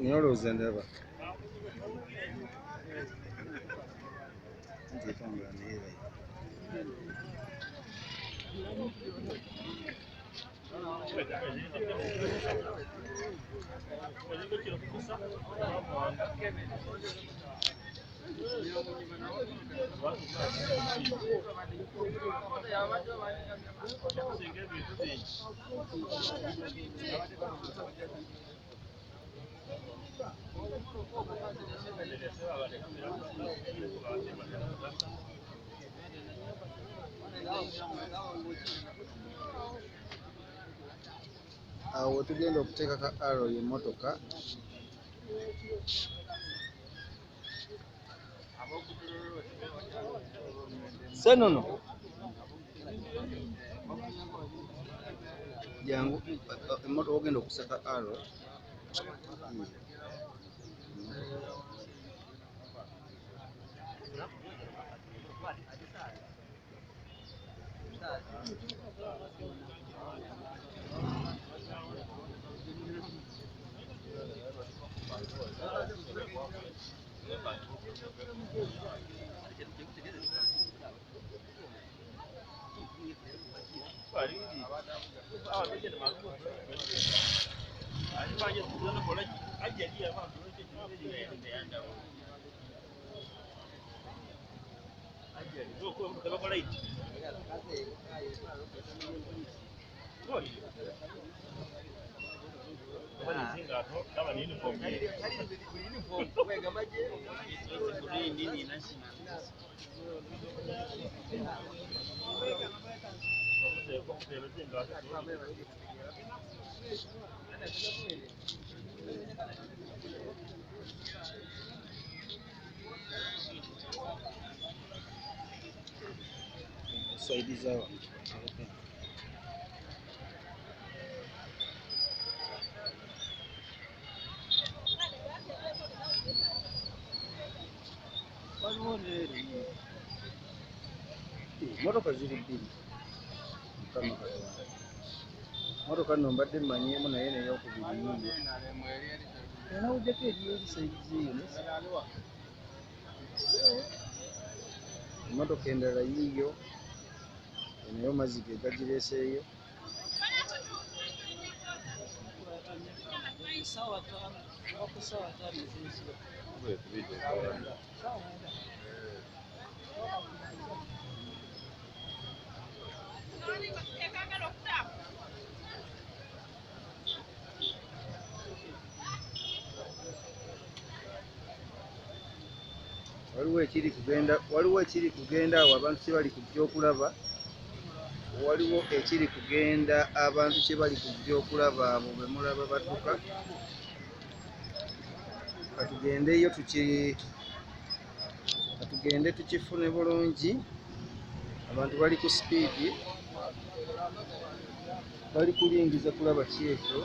Nyoloza ndaba. Awo tugenda okuteeka ka aro y'emmotoka. Senono jangu emmotoka ogenda okusaka aro. Saidiza wa. Motoka ziri bbiri. Mukama Katonda. Motoka nno mbadde mmanyeemu naye n'eyokubiri yiyo. Era ujjako eri saidiza eyo. Motoka endala yiyo. Nayo mazzi ge gagireeseeyo. Waliwo ekiri kugenda awo abantu kye bali kujja okulaba. Waliwo ekiri kugenda abantu kye bali kujja okulaba abo be mulaba badduka. Katugendeyo katugende tukifune bulungi. Abantu bali ku sipiidi. Bali kulingiza kulaba ki ekyo.